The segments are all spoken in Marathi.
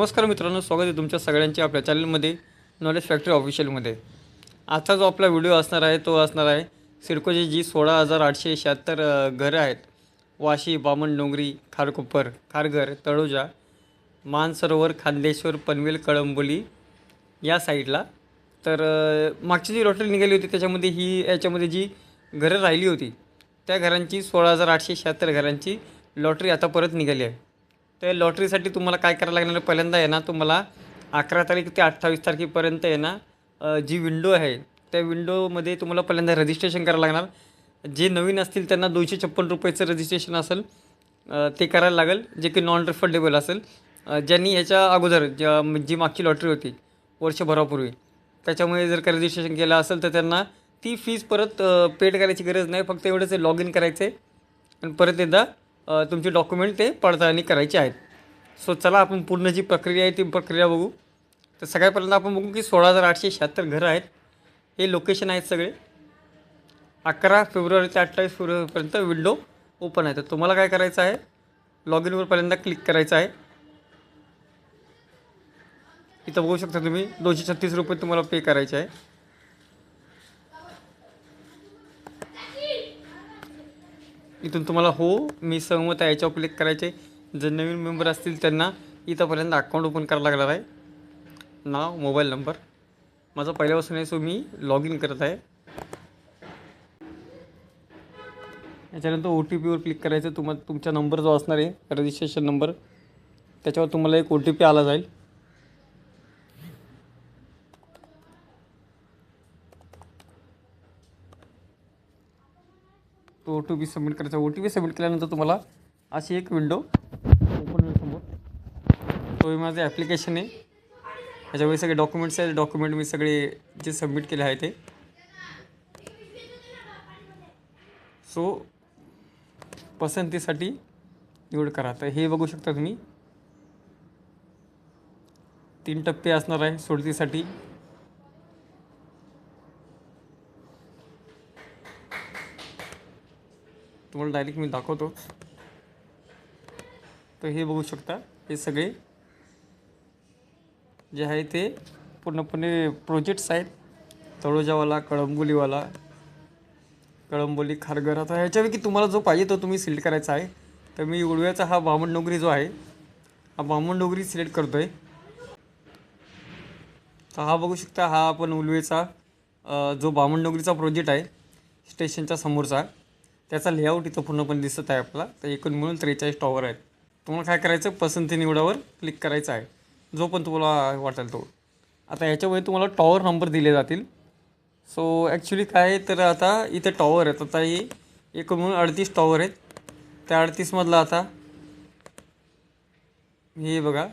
नमस्कार मित्रांनो, स्वागत आहे तुमच्या सगळ्यांचे आपल्या चॅनलमध्ये नॉलेज फॅक्टरी ऑफिशियलमध्ये. आजचा जो आपला व्हिडिओ असणार आहे तो असणार आहे सिडकोची जी 16,876 घरं आहेत वाशी, बामणडोंगरी, खारकोपर, खारघर, तळोजा, मानसरोवर, खांदेश्वर, पनवेल, कळंबोली या साईडला. तर मागची जी लॉटरी निघाली होती त्याच्यामध्ये याच्यामध्ये जी घरं राहिली होती त्या घरांची 16,876 घरांची लॉटरी आता परत निघाली आहे. तर लॉटरीसाठी तुम्हाला काय करायला लागणार आहे, पहिल्यांदा आहे ना तुम्हाला 11 तारीख ते 28 तारखेपर्यंत आहे ना जी विंडो आहे त्या विंडोमध्ये तुम्हाला पहिल्यांदा रजिस्ट्रेशन करावं लागणार. जे नवीन असतील त्यांना 256 रुपयाचं रजिस्ट्रेशन असेल ते करायला लागेल, जे की नॉन रिफंडेबल असेल. ज्यांनी ह्याच्या अगोदर जी मागची लॉटरी होती वर्षभरापूर्वी त्याच्यामुळे जर का रजिस्ट्रेशन केलं असेल तर त्यांना ती फीस परत पेड करायची गरज नाही. फक्त एवढंच लॉग इन करायचं आहे आणि परत एकदा तुमचे डॉक्युमेंट ते पडताळणी करायचे आहेत. सो चला आपण पूर्ण जी प्रक्रिया आहे ती प्रक्रिया बघू. तर सगळ्यात पहिल्यांदा आपण बघू की 16,876 घरं आहेत. हे लोकेशन आहेत सगळे. 11 फेब्रुवारी ते 28 फेब्रुवारीपर्यंत विंडो ओपन आहे. तर तुम्हाला काय करायचं आहे, लॉग इनवर पहिल्यांदा क्लिक करायचं आहे. इथं बघू शकता तुम्ही 236 रुपये तुम्हाला पे करायचे आहे. इथून तुम्हाला हो मी सहमत आहे याच्यावर क्लिक करायचे. जर नवीन मेंबर असतील त्यांना इथंपर्यंत अकाउंट ओपन करावं लागणार आहे. नाव, मोबाईल नंबर माझा पहिल्यापासून आहे, सो मी लॉग इन करत आहे. याच्यानंतर OTPवर क्लिक करायचं. तुमचा नंबर जो असणार आहे रजिस्ट्रेशन नंबर त्याच्यावर तुम्हाला एक OTP आला जाईल. तो OTP सबमिट करायचा. OTP सबमिट केल्यानंतर तुम्हाला अशी एक विंडो ओपन होईल समोर. तो हे माझं ॲप्लिकेशन आहे. याच्यामध्ये सगळे डॉक्युमेंट्स आहेत. डॉक्युमेंट मी सगळे जे सबमिट केले आहे ते. सो पसंतीसाठी निवड करा. तर हे बघू शकता तुम्ही 3 टप्पे असणार आहे सोडतीसाठी. तुम्हाला डायरेक्ट मी दाखवतो. तर हे बघू शकता, हे सगळे जे आहे ते पूर्णपणे प्रोजेक्ट्स आहेत. तळोजावाला, कळंबोली, खारघर. आता ह्याच्यापैकी तुम्हाला जो पाहिजे तो तुम्ही सिलेक्ट करायचा आहे. तर मी उडव्याचा हा बामणडोंगरी जो आहे हा बामणडोंगरी सिलेक्ट करतो आहे. तर हा बघू शकता, हा आपण उलवेचा जो बामणडोंगरीचा प्रोजेक्ट आहे स्टेशनच्या समोरचा त्याचा लेआउट इथं पूर्णपणे दिसत आहे आपला. तर एकूण मिळून 43 टॉवर आहेत. तुम्हाला काय करायचं, पसंती निवडावर क्लिक करायचं आहे, जो पण तुम्हाला वाटेल तो. आता ह्याच्यामध्ये तुम्हाला टॉवर नंबर दिले जातील. सो ॲक्च्युली काय आहे तर आता इथे टॉवर आहेत. आता हे एकूण मिळून 38 टॉवर आहेत. त्या 38मधला आता हे बघा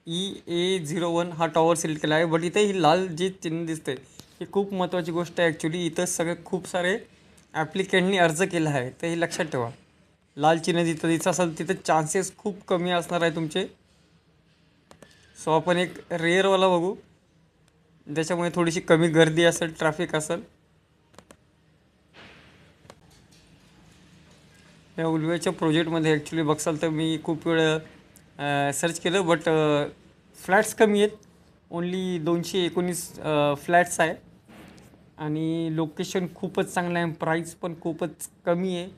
EA01 हा टॉवर सिलेक्ट केला आहे. बट इथे ही लाल जे चिन्ह दिसते ही खूप महत्त्वाची गोष्ट आहे. ॲक्च्युली इथं सगळे खूप सारे ॲप्लिकेंटनी अर्ज केला आहे. तर हे लक्षात ठेवा, लाल चिन्ह जिथं दिसत असेल तिथे चान्सेस खूप कमी असणार आहे तुमचे. सो आपण एक रेअरवाला बघू ज्याच्यामुळे थोडीशी कमी गर्दी असेल, ट्रॅफिक असेल. या उलव्याच्या प्रोजेक्टमध्ये ॲक्च्युली बघसाल तर मी खूप वेळ सर्च केलं, बट फ्लॅट्स कमी आहेत. ओन्ली 219 फ्लॅट्स आहे आणि लोकेशन खूपच चांगलं आहे. प्राईस पण खूपच कमी आहे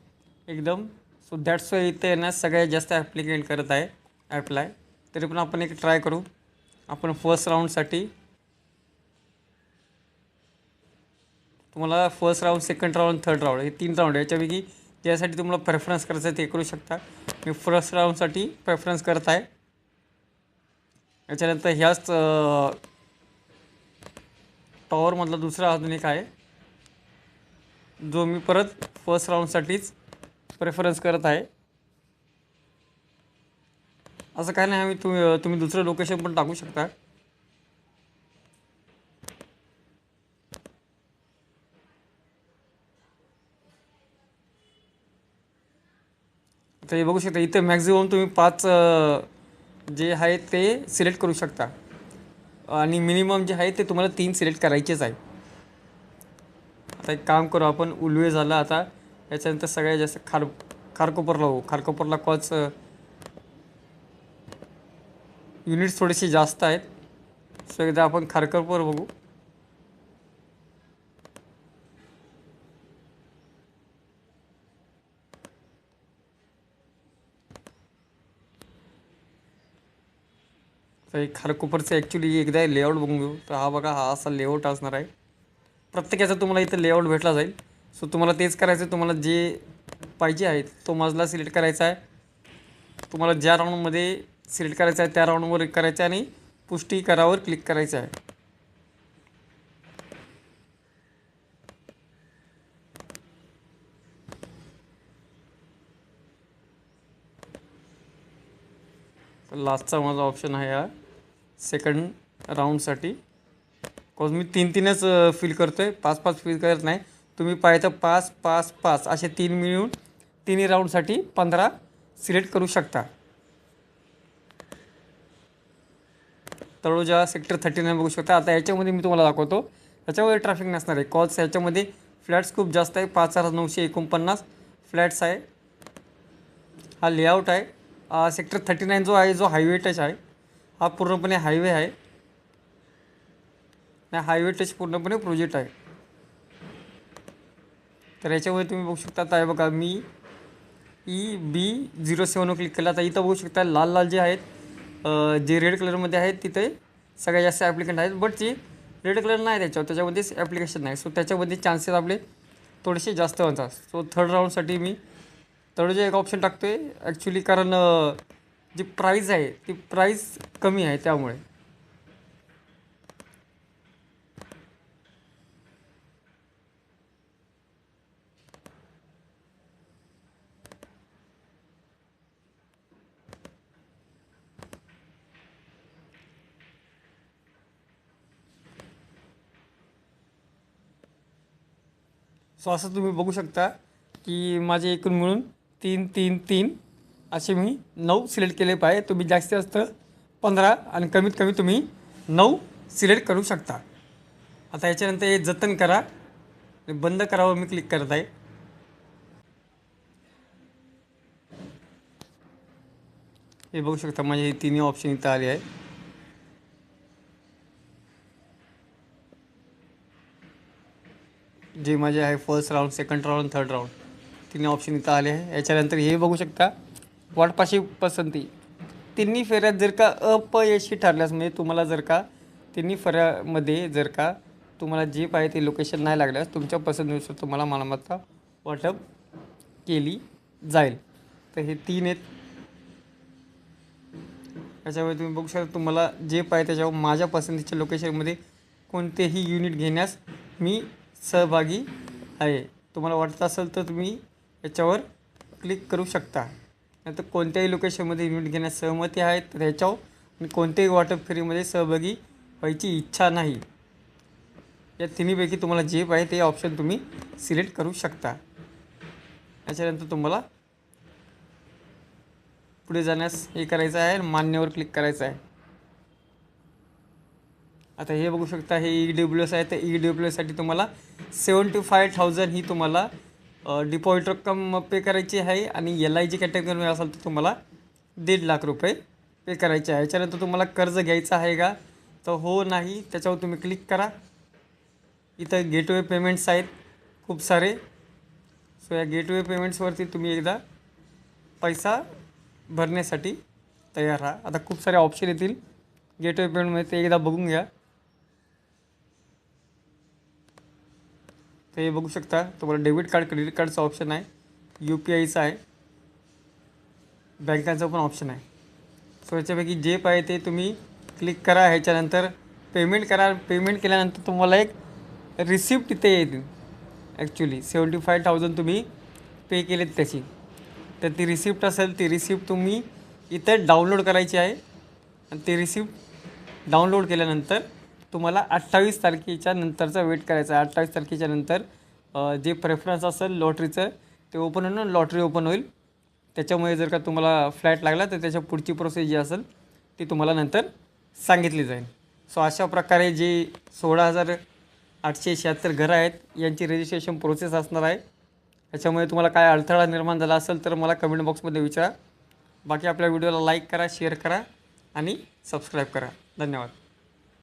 एकदम. सो दॅट्स वाय इथे ना सगळ्यात जास्त ॲप्लिकेंट करत आहे ॲप्लाय. तरी पण आपण एक ट्राय करू. आपण फर्स्ट राऊंडसाठी तुम्हाला first round, second round, third round हे 3 राऊंड आहे. याच्यापैकी ज्यासाठी तुम्हाला प्रेफरन्स करायचं आहे ते करू शकता. मी फर्स्ट राऊंडसाठी प्रेफरन्स करत आहे. याच्यानंतर ह्याच टॉवरमधला दुसरा अजून एक आहे जो मी परत फर्स्ट राऊंडसाठीच प्रेफरन्स करत आहे. असं काय नाही, तुम्ही दुसरं लोकेशन पण टाकू शकता. तर हे बघू शकता इथे मॅक्झिमम तुम्ही 5 जे आहे ते सिलेक्ट करू शकता आणि मिनिमम जे आहे ते तुम्हाला 3 सिलेक्ट करायचेच आहे. आता एक काम करू आपण, उलवे झाला. आता याच्यानंतर सगळ्यात जास्त खारकोपरला हो. खारकोपरला कॉच युनिट्स थोडेसे जास्त आहेत. सो एकदा आपण खारकरपूर बघू. तर हे खारकोपरचं ॲक्च्युली एकदा लेआउट बघून घेऊ. तर हा बघा, हा असा लेआउट असणार आहे. प्रत्येकाचा तुम्हाला इथं लेआउट भेटला जाईल. सो तुम्हाला तेच करायचं आहे. तुम्हाला जे पाहिजे आहे तो मजला सिलेक्ट करायचा आहे. तुम्हाला ज्या राऊंडमध्ये सिलेक्ट करायचं आहे त्या राऊंडवर करायचं आहे आणि पुष्टी करावर क्लिक करायचं आहे. तर लास्टचा माझा ऑप्शन आहे हा सेकंड राऊंडसाठी. कॉज मी 3-3च फिल करतो आहे, 5-5 फिल करत नाही. तुम्ही पाहिजे 5-5-5 असे 3 मिळून तिन्ही राऊंडसाठी 15 सिलेक्ट करू शकता. तळोजा सेक्टर 39 बघू शकता. आता याच्यामध्ये मी तुम्हाला दाखवतो. याच्यामध्ये ट्रॅफिक नसणार आहे कॉज याच्यामध्ये फ्लॅट्स खूप जास्त आहे. 5,949 फ्लॅट्स आहे. हा लेआउट आहे. सेक्टर 39 जो आहे, जो हायवे टच आहे, हा पूर्णपणे हायवे आहे. हायवे टच पूर्णपणे प्रोजेक्ट आहे. तर याच्यामध्ये तुम्ही बघू शकता. आता आहे बघा, मी EB07 क्लिक केला. आता इथं बघू शकता लाल लाल जे आहेत, जे रेड कलरमध्ये आहेत तिथे सगळ्यात जास्त ॲप्लिकंट आहेत. बट जे रेड कलर नाही त्याच्यामध्येच ॲप्लिकेशन नाही. सो त्याच्यामध्ये चान्सेस आपले थोडेसे जास्त होतात. सो थर्ड राऊंडसाठी मी तळोजा एक ऑप्शन टाकतो आहे ॲक्च्युली, कारण जी प्राईज आहे ती प्राईज कमी आहे त्यामुळे. सो असं तुम्ही बघू शकता की माझे एकूण मिळून 3-3-3 असे मी 9 सिलेक्ट केले पाहिजे. तुम्ही जास्तीत जास्त 15 आणि कमीत कमी तुम्ही 9 सिलेक्ट करू शकता. आता याच्यानंतर हे जतन करा आणि बंद करावं मी क्लिक करत आहे. हे बघू शकता माझे हे तिन्ही ऑप्शन इथं आले आहे. जे माझे आहे first round, second round, third round, तिन्ही ऑप्शन इथं आले आहे. याच्यानंतर हे बघू शकता वाटपाशी पसंती. तिन्ही फेऱ्यात जर का अपयशी ठरल्यास, म्हणजे तुम्हाला जर का तिन्ही फेऱ्यामध्ये जर का तुम्हाला जे पाहिजे ते लोकेशन नाही लागल्यास तुमच्या पसंतीनुसार तुम्हाला मालमत्ता वाटप केली जाईल. तर हे 3 आहेत. याच्यामध्ये तुम्ही बघू शकता तुम्हाला जे पाहिजे त्याच्यावर माझ्या पसंतीच्या लोकेशनमध्ये कोणतेही युनिट घेण्यास मी सहभागी आहे. तुम्हाला वाटत असेल तर तुम्ही याच्यावर क्लिक करू शकता. नंतर कोणत्याही लोकेशनमध्ये युनिट घेण्यास सहमती आहे तर ह्याच्यावर, आणि कोणत्याही वाटप फेरीमध्ये सहभागी व्हायची इच्छा नाही, या तिन्हीपैकी तुम्हाला जे पाहिजे ते ऑप्शन तुम्ही सिलेक्ट करू शकता. याच्यानंतर तुम्हाला पुढे जाण्यास हे करायचं आहे, मान्यवर क्लिक करायचं आहे. आता हे बघू शकता हे EWS आहे. तर EWSसाठी तुम्हाला 75,000 ही तुम्हाला डिपॉझिट रक्कम पे करायची आहे. आणि LIG कॅटेगरीमध्ये असाल तर तुम्हाला 1.5 लाख रुपये पे करायचे आहे. याच्यानंतर तुम्हाला कर्ज घ्यायचं आहे का, तर हो नाही त्याच्यावर तुम्ही क्लिक करा. इथं गेटवे पेमेंट्स आहेत खूप सारे. सो या गेटवे पेमेंट्सवरती तुम्ही एकदा पैसा भरण्यासाठी तयार राहा. आता खूप सारे ऑप्शन येतील गेटवे पेमेंटमध्ये, ते एकदा बघून घ्या. तर हे बघू शकता तुम्हाला डेबिट कार्ड, क्रेडिट कार्डचा ऑप्शन आहे, UPIचा आहे, बँकांचा पण ऑप्शन आहे. सो याच्यापैकी जे पाहिजे ते तुम्ही क्लिक करा. ह्याच्यानंतर पेमेंट करा. पेमेंट केल्यानंतर तुम्हाला एक रिसिप्ट इथे येतील. ॲक्च्युली 75,000 तुम्ही पे केलेत त्याची, तर ती रिसिप्ट असेल, ती रिसिप्ट तुम्ही इथे डाउनलोड करायची आहे. आणि ती रिसिप्ट डाउनलोड केल्यानंतर तुम्हाला 28 तारखेच्या नंतरचा वेट करायचा आहे. 28 तारखेच्या नंतर जे प्रेफरन्स असेल लॉटरीचं ते ओपन होऊन लॉटरी ओपन होईल. त्याच्यामुळे जर का तुम्हाला फ्लॅट लागला तर त्याच्या पुढची प्रोसेस जी असेल ती तुम्हाला नंतर सांगितली जाईल. सो अशा प्रकारे जे 16,876 घरं आहेत यांची रजिस्ट्रेशन प्रोसेस असणार आहे. याच्यामुळे तुम्हाला काय अडथळा निर्माण झाला असेल तर मला कमेंट बॉक्समध्ये विचारा. बाकी आपल्या व्हिडिओला लाईक करा, शेअर करा आणि सबस्क्राईब करा. धन्यवाद.